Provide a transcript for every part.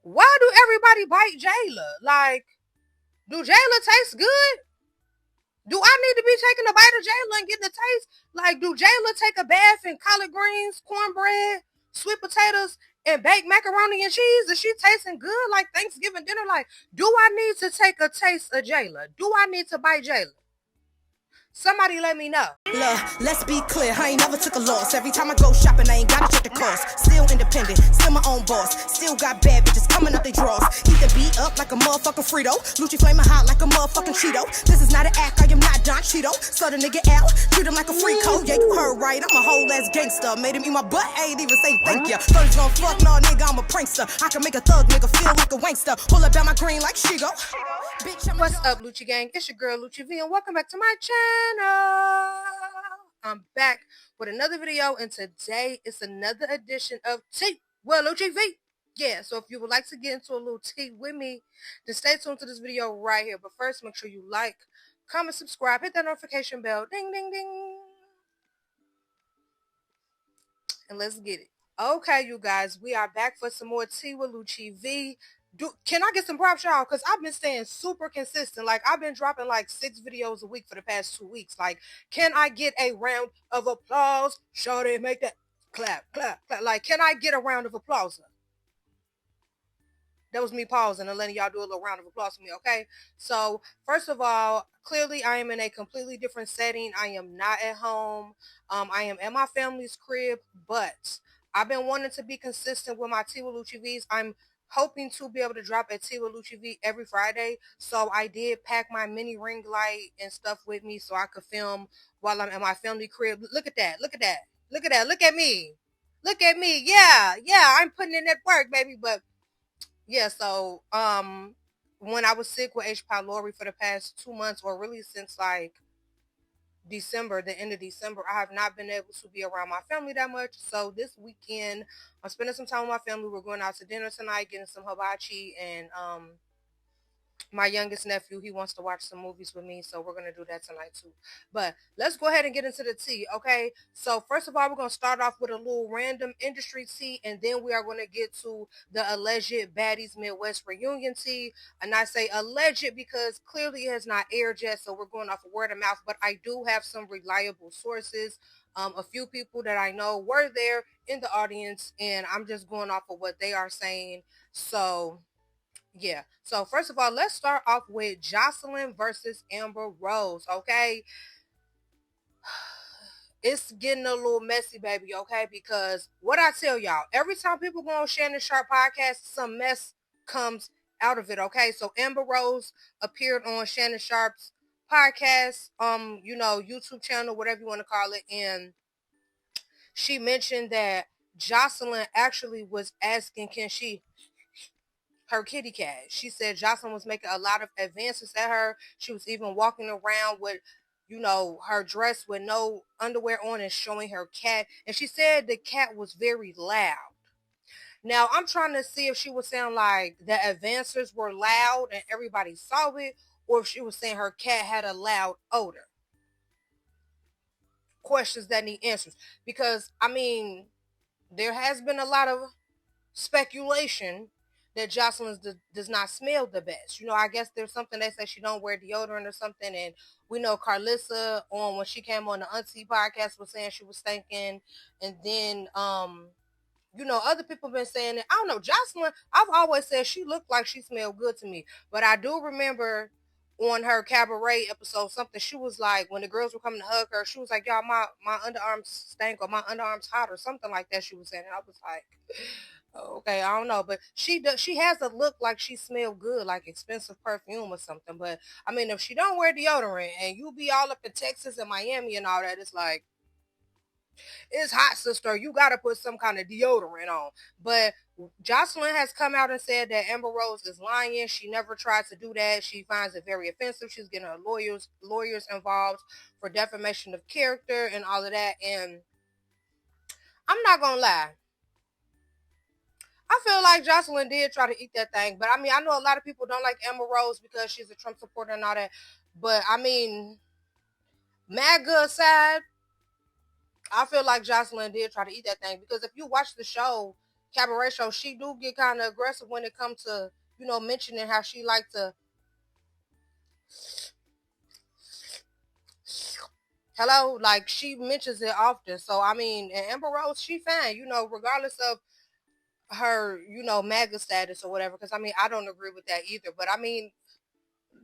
Why do everybody bite Jayla? Like, do Jayla taste good? Do I need to be taking a bite of Jayla and getting the taste? Like, do Jayla take a bath in collard greens, cornbread, sweet potatoes, and baked macaroni and cheese? Is she tasting good like Thanksgiving dinner? Like, do I need to take a taste of Jayla? Do I need to bite Jayla? Somebody let me know. Look, let's be clear, I ain't never took a loss. Every time I go shopping, I ain't gotta check the cost. Still independent, still my own boss. Still got bad bitches coming up they drawers. Heat the beat up like a motherfucking Frito. Lucci flaming hot like a motherfucking Cheeto. This is not an act, I am not Don Cheeto. Slut a nigga out, treat him like a free coat. Yeah, you heard right, I'm a whole ass gangster. Made him eat my butt, I ain't even say thank ya. First gon' fuck, no nigga, I'm a prankster. I can make a thug nigga feel like a wankster. Pull up at my green like Shigo. What's up, Lucci gang? It's your girl Lucci V, and welcome back to my channel. I'm back with another video, and today is another edition of Tea with Lucci V. Yeah, so if you would like to get into a little tea with me, then stay tuned to this video right here. But first, make sure you like, comment, subscribe, hit that notification bell, ding, ding, ding, and let's get it. Okay, you guys, we are back for some more Tea with Lucci V. Can I get some props, y'all? Because I've been staying super consistent. Like, I've been dropping like 6 videos a week for the past 2 weeks. Like, can I get a round of applause? Shorty, make that clap, clap, clap. Like, can I get a round of applause? That was me pausing and letting y'all do a little round of applause for me, okay? So, first of all, clearly I am in a completely different setting. I am not at home. I am at my family's crib, but I've been wanting to be consistent with my Tea with Lucci V's. I'm hoping to be able to drop a Tea with Lucci V every Friday. So I did pack my mini ring light and stuff with me so I could film while I'm at my family crib. Look at that. Look at that. Look at that. Look at me. Look at me. Yeah. Yeah. I'm putting in that work, baby. But yeah, so when I was sick with H. pylori for the past 2 months, or really since like December, the end of December, I have not been able to be around my family that much. So this weekend, I'm spending some time with my family. We're going out to dinner tonight, getting some hibachi, and my youngest nephew, he wants to watch some movies with me, so we're going to do that tonight too. But let's go ahead and get into the tea, okay? So first of all, we're going to start off with a little random industry tea, and then we are going to get to the alleged Baddies Midwest reunion tea. And I say alleged because clearly it has not aired yet, so we're going off of word of mouth, but I do have some reliable sources. A few people that I know were there in the audience, and I'm just going off of what they are saying. So yeah. So first of all, let's start off with Joseline versus Amber Rose. Okay. It's getting a little messy, baby. Okay. Because what I tell y'all, every time people go on Shannon Sharp podcast, some mess comes out of it. Okay. So Amber Rose appeared on Shannon Sharp's podcast, YouTube channel, whatever you want to call it. And she mentioned that Joseline actually was asking, can she her kitty cat. She said Joseline was making a lot of advances at her. She was even walking around with, her dress with no underwear on and showing her cat. And she said the cat was very loud. Now, I'm trying to see if she was saying like the advancers were loud and everybody saw it, or if she was saying her cat had a loud odor. Questions that need answers. Because, there has been a lot of speculation that Joseline does not smell the best. I guess there's something they say she don't wear deodorant or something, and we know Carlissa when she came on the Auntie podcast was saying she was stinking, and then other people been saying it. I don't know, Joseline, I've always said she looked like she smelled good to me, but I do remember on her cabaret episode something she was like, when the girls were coming to hug her, she was like, y'all, my underarms stank, or my underarms hot, or something like that she was saying, and I was like, okay, I don't know, but she does. She has a look like she smell good, like expensive perfume or something. But if she don't wear deodorant and you be all up in Texas and Miami and all that, it's like, it's hot, sister. You gotta put some kind of deodorant on. But Joseline has come out and said that Amber Rose is lying. She never tried to do that. She finds it very offensive. She's getting her lawyers involved for defamation of character and all of that. And I'm not gonna lie, I feel like Joseline did try to eat that thing. But I know a lot of people don't like Amber Rose because she's a Trump supporter and all that. But MAGA aside, I feel like Joseline did try to eat that thing. Because if you watch the show, cabaret show, she do get kind of aggressive when it comes to, mentioning how she like to, hello, like she mentions it often. So I mean, and Amber Rose, she fine, regardless of her, MAGA status or whatever. Because I mean, I don't agree with that either. But I mean,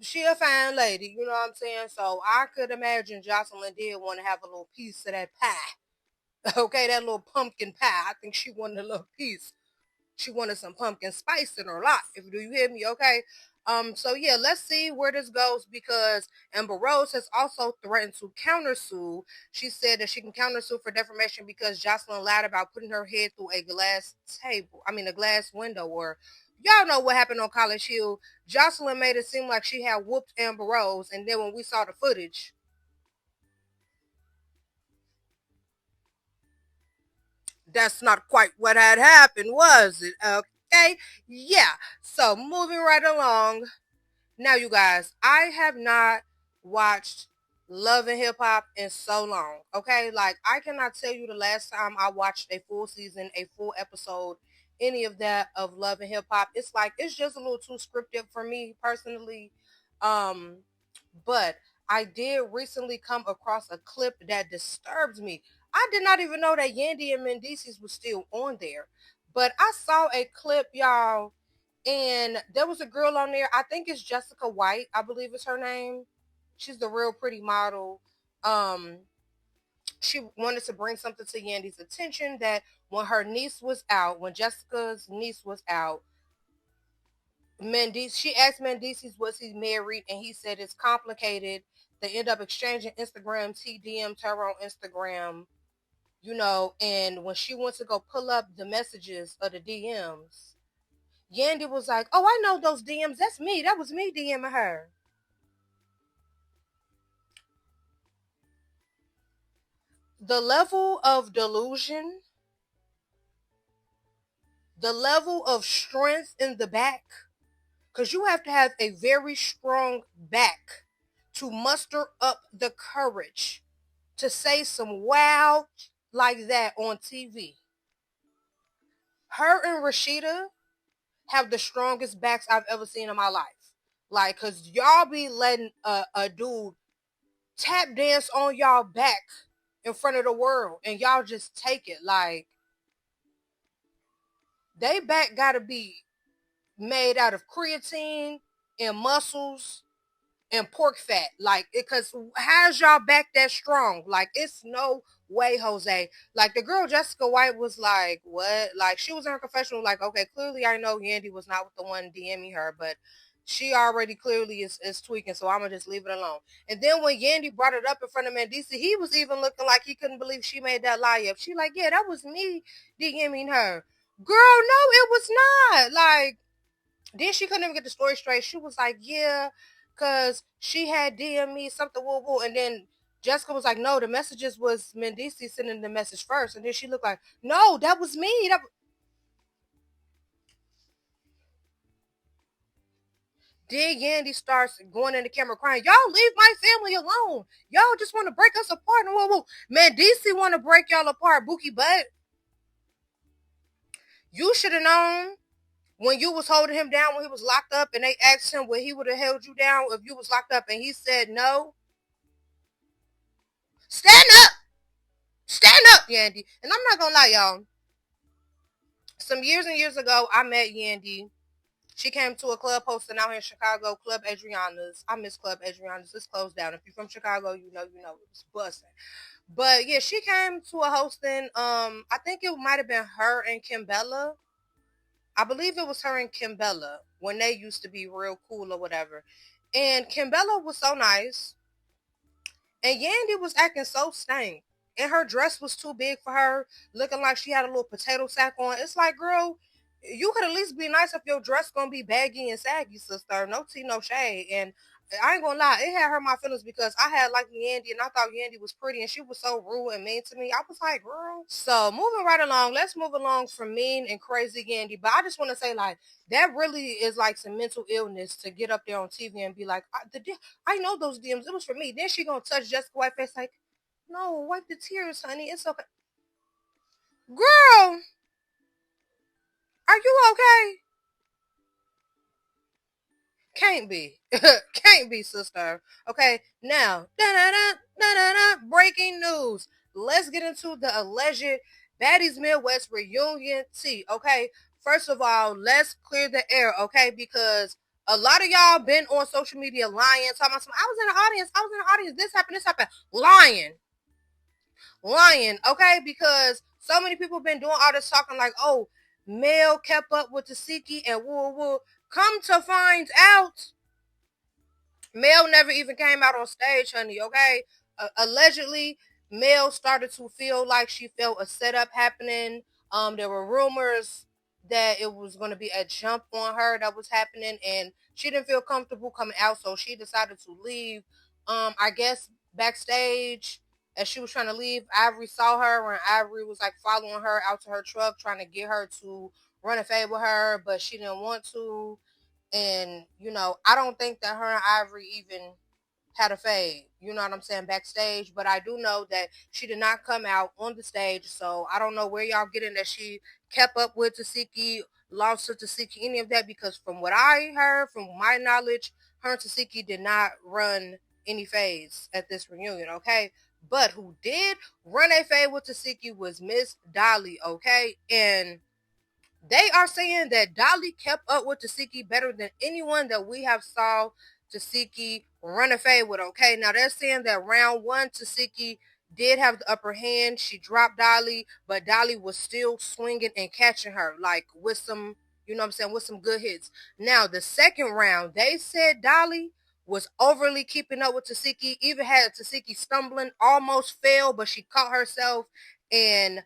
she a fine lady, you know what I'm saying? So I could imagine Joseline did want to have a little piece of that pie. Okay, that little pumpkin pie. I think she wanted a little piece. She wanted some pumpkin spice in her life. Do you hear me? Okay. So yeah, let's see where this goes, because Amber Rose has also threatened to countersue. She said that she can countersue for defamation because Joseline lied about putting her head through a glass table. I mean, a glass window. Or y'all know what happened on College Hill. Joseline made it seem like she had whooped Amber Rose, and then when we saw the footage, that's not quite what had happened, was it? Okay. Yeah. So moving right along. Now, you guys, I have not watched Love and Hip Hop in so long. Okay, like I cannot tell you the last time I watched a full season, a full episode, any of that of Love and Hip Hop. It's like it's just a little too scripted for me personally. Um, but I did recently come across a clip that disturbed me. I did not even know that Yandy and Mendices was still on there, but I saw a clip, y'all, and there was a girl on there. I think it's Jessica White. I believe it's her name. She's the real pretty model. Um, she wanted to bring something to Yandy's attention that when her niece was out, when Jessica's niece was out, Mendices, she asked Mendices was he married, and he said it's complicated. They end up exchanging Instagrams. He DM'd her on Instagram, and when she went to go pull up the messages of the DMs, Yandy was like, "Oh, I know those DMs. That's me. That was me DMing her." The level of delusion, the level of strength in the back, because you have to have a very strong back to muster up the courage to say some wow like that on TV. Her and Rashida have the strongest backs I've ever seen in my life. Like, cause y'all be letting a dude tap dance on y'all back in front of the world, and y'all just take it. Like, they back gotta be made out of creatine and muscles and pork fat. Like, because how's y'all back that strong? Like, it's no way, Jose. Like, the girl Jessica White was like, what? Like, she was in her confessional, like, okay, clearly I know Yandy was not with the one DMing her, but she already clearly is tweaking, so I'm gonna just leave it alone. And then when Yandy brought it up in front of Mendici, he was even looking like he couldn't believe she made that lie up. She like, yeah, that was me DMing her. Girl, no, it was not. Like, then she couldn't even get the story straight. She was like, yeah, because she had DM me something, woo woo. And then Jessica was like, no, the messages was Mendici sending the message first. And then she looked like, no, that was me. Then Yandy starts going in the camera crying, y'all leave my family alone. Y'all just want to break us apart. And woo woo. Mendici want to break y'all apart, Bookie Butt. You should have known when you was holding him down when he was locked up, and they asked him where he would have held you down if you was locked up, and he said no. Stand up! Stand up, Yandy. And I'm not gonna lie, y'all. Some years and years ago, I met Yandy. She came to a club hosting out here in Chicago, Club Adriana's. I miss Club Adriana's. It's closed down. If you're from Chicago, you know, it's busting. But yeah, she came to a hosting. I think it might have been her and Kimbella. I believe it was her and Kimbella when they used to be real cool or whatever. And Kimbella was so nice. And Yandy was acting so stank. And her dress was too big for her, looking like she had a little potato sack on. It's like, girl, you could at least be nice if your dress gonna be baggy and saggy, sister. No tea, no shade. And I ain't gonna lie, it had hurt my feelings because I had liked Yandy and I thought Yandy was pretty, and she was so rude and mean to me. I was like, girl. So moving right along, let's move along from mean and crazy Yandy. But I just want to say, like, that really is like some mental illness to get up there on TV and be like, I know those DMs, it was for me. Then she gonna touch Jessica White face like, no, wipe the tears, honey. It's okay. Girl, Are you okay? Can't be. Can't be, sister. Okay, now, breaking news. Let's get into the alleged Baddies Midwest reunion tea. Okay, first of all, let's clear the air, okay, because a lot of y'all been on social media lying, talking about some, I was in the audience, this happened, lying, okay, because so many people been doing all this talking like, oh, Mel kept up with Tasiki and woo woo. Come to find out, Mel never even came out on stage, honey, okay? Allegedly, Mel started to feel like she felt a setup happening. There were rumors that it was going to be a jump on her that was happening, and she didn't feel comfortable coming out, so she decided to leave. I guess backstage, as she was trying to leave, Ivory saw her, and Ivory was like following her out to her truck, trying to get her to run a fade with her, but she didn't want to. And, I don't think that her and Ivory even had a fade, you know what I'm saying, backstage. But I do know that she did not come out on the stage. So I don't know where y'all getting that she kept up with Tasiki, lost to Tasiki, any of that, because from what I heard, from my knowledge, her and Tasiki did not run any fades at this reunion, okay? But who did run a fade with Tasiki was Miss Dolly, okay? And they are saying that Dolly kept up with Tasiki better than anyone that we have saw Tasiki run a fade with. Okay, now they're saying that round one, Tasiki did have the upper hand. She dropped Dolly, but Dolly was still swinging and catching her, like with some, with some good hits. Now, the second round, they said Dolly was overly keeping up with Tasiki, even had Tasiki stumbling, almost fell, but she caught herself. And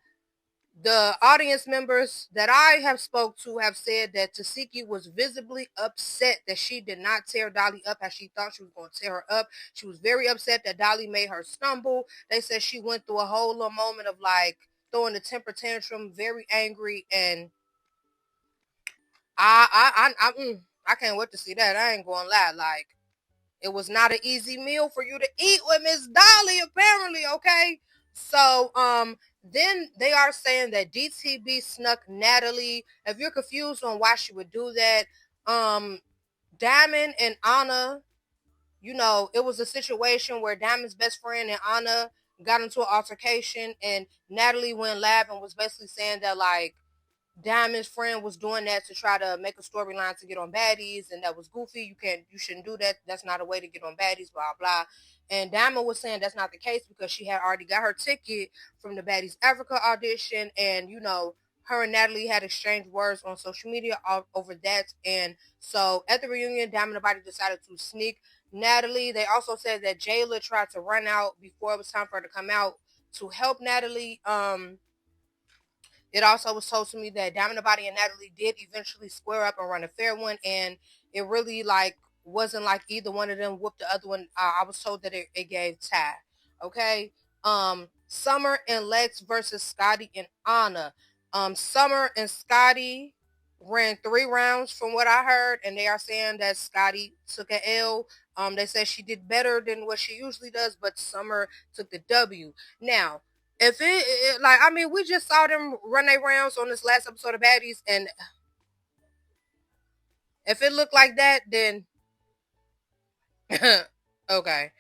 the audience members that I have spoke to have said that Tasiki was visibly upset that she did not tear Dolly up as she thought she was going to tear her up. She was very upset that Dolly made her stumble. They said she went through a whole little moment of like throwing a temper tantrum, very angry, and I can't wait to see that. I ain't going to lie, like it was not an easy meal for you to eat with Miss Dolly, apparently, okay? So, then they are saying that DTB snuck Natalie. If you're confused on why she would do that, Diamond and Anna, it was a situation where Diamond's best friend and Anna got into an altercation, and Natalie went live and was basically saying that, like, Diamond's friend was doing that to try to make a storyline to get on Baddies, and that was goofy. You shouldn't do that. That's not a way to get on Baddies, blah blah. And Diamond was saying that's not the case because she had already got her ticket from the Baddies Africa audition, and her and Natalie had exchanged words on social media over that. And so at the reunion, Diamond and Body decided to sneak Natalie. They also said that Jayla tried to run out before it was time for her to come out to help Natalie. It also was told to me that Diamond Body and Natalie did eventually square up and run a fair one, and it really like wasn't like either one of them whooped the other one. I was told that it gave tie. Okay. Summer and Lex versus Scotty and Anna. Summer and Scotty ran 3 rounds from what I heard, and they are saying that Scotty took an L. They said she did better than what she usually does, but Summer took the W. Now, if like, I mean, we just saw them run their rounds on this last episode of Baddies, and if it looked like that, then okay.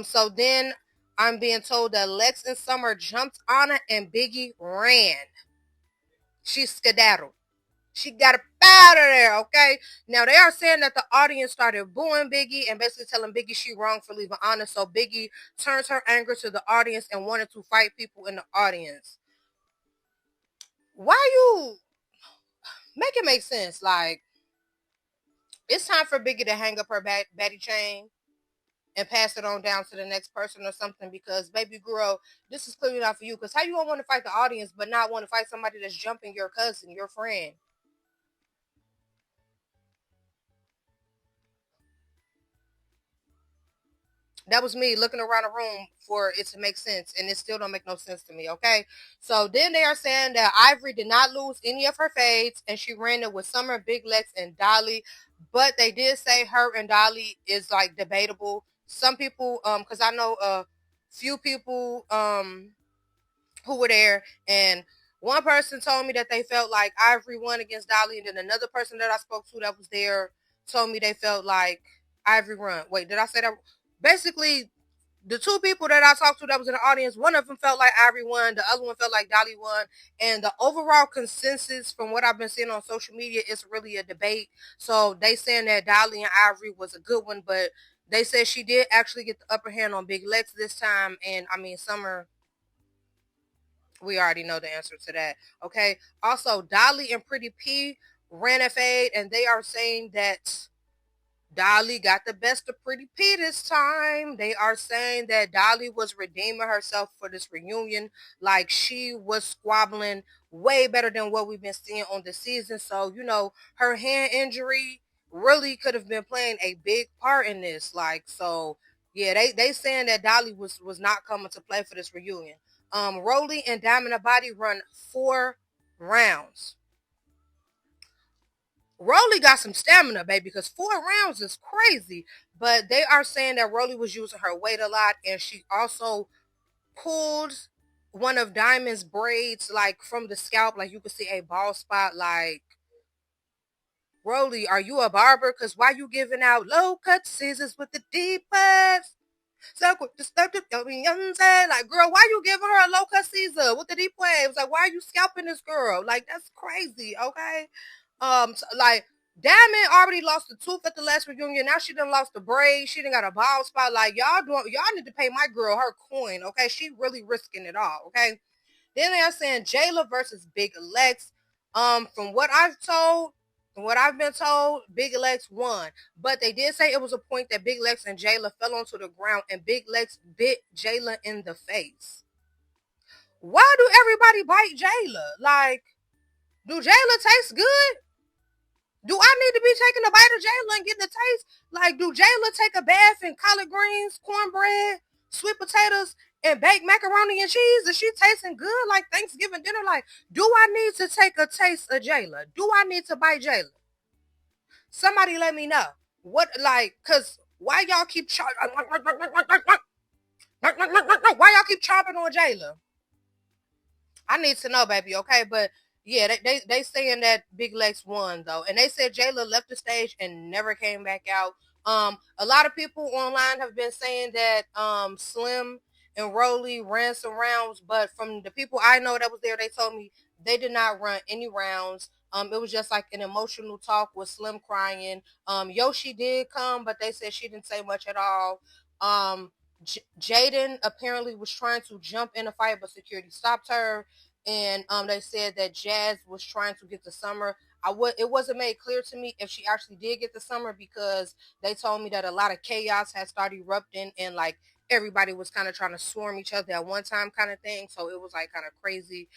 So then I'm being told that Lex and Summer jumped Anna and Biggie ran. She skedaddled. She got up out of there, okay? Now, they are saying that the audience started booing Biggie and basically telling Biggie she wrong for leaving Anna. So Biggie turns her anger to the audience and wanted to fight people in the audience. Why you make it make sense? Like, it's time for Biggie to hang up her baddie chain and pass it on down to the next person or something, because baby girl, this is clearly not for you. Because how you gonna want to fight the audience but not want to fight somebody that's jumping your cousin, your friend? That was me looking around the room for it to make sense, and it still don't make no sense to me, okay? So then they are saying that Ivory did not lose any of her fades, and she ran it with Summer, Big Lex, and Dolly. But they did say her and Dolly is like debatable. Some people, because I know a few people who were there, and One person told me that they felt like Ivory won against Dolly, and then another person that I spoke to that was there told me they felt like Ivory won. Wait, did I say that? Basically, the two people that I talked to that was in the audience, one of them felt like Ivory won, the other one felt like Dolly won, and the overall consensus from what I've been seeing on social media is really a debate. So they saying that Dolly and Ivory was a good one, but they said she did actually get the upper hand on Big Lex this time, and I mean Summer, we already know the answer to that. Okay. Also, Dolly and Pretty P ran a fade, and they are saying that Dolly got the best of Pretty P this time. They are saying that Dolly was redeeming herself for this reunion. Like she was squabbling way better than what we've been seeing on the season. So, her hand injury really could have been playing a big part in this. Like, so yeah, they saying that Dolly was not coming to play for this reunion. Rolly and Diamond and Body run 4 rounds. Rolly got some stamina, baby, because 4 rounds is crazy. But they are saying that Rolly was using her weight a lot, and she also pulled one of Diamond's braids, like from the scalp, like you could see a bald spot. Like, Rolly, are you a barber? Because why you giving out low cut scissors with the deep waves? So destructive, like, girl, why you giving her a low cut Caesar with the deep waves? Like, why are you scalping this girl? Like, that's crazy, okay? Like, Diamond already lost the tooth at the last reunion. Now she done lost the braid. She done got a bald spot. Like, y'all need to pay my girl her coin, okay? She really risking it all, okay? Then they're saying Jayla versus Big Lex. From what I've been told, Big Lex won. But they did say it was a point that Big Lex and Jayla fell onto the ground and Big Lex bit Jayla in the face. Why do everybody bite Jayla? Like, do Jayla taste good? Do I need to be taking a bite of Jayla and getting a taste? Like, do Jayla take a bath in collard greens, cornbread, sweet potatoes, and baked macaroni and cheese? Is she tasting good like Thanksgiving dinner? Like, do I need to take a taste of Jayla? Do I need to bite Jayla? Somebody let me know. What, like, cause why y'all keep why y'all keep chopping on Jayla? I need to know, baby, okay? But yeah, they saying that Big Lex won though. And they said Jayla left the stage and never came back out. A lot of people online have been saying that Slim and Rolly ran some rounds, but from the people I know that was there, they told me they did not run any rounds. It was just like an emotional talk with Slim crying. Yoshi did come, but they said she didn't say much at all. Jaden apparently was trying to jump in a fight, but security stopped her. And they said that Jazz was trying to get the Summer. It wasn't made clear to me if she actually did get the Summer, because they told me that a lot of chaos had started erupting and like everybody was kind of trying to swarm each other at one time kind of thing. So it was like kind of crazy.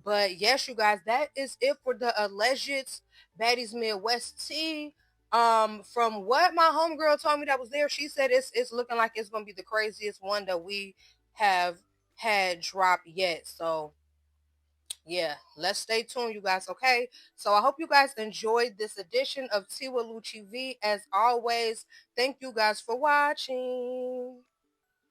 But yes, you guys, that is it for the alleged Baddies Midwest tea. From what my homegirl told me that was there, she said it's looking like it's gonna be the craziest one that we have had dropped yet. So yeah, let's stay tuned, you guys. Okay, so I hope you guys enjoyed this edition of Tea with Lucci V. As always, thank you guys for watching.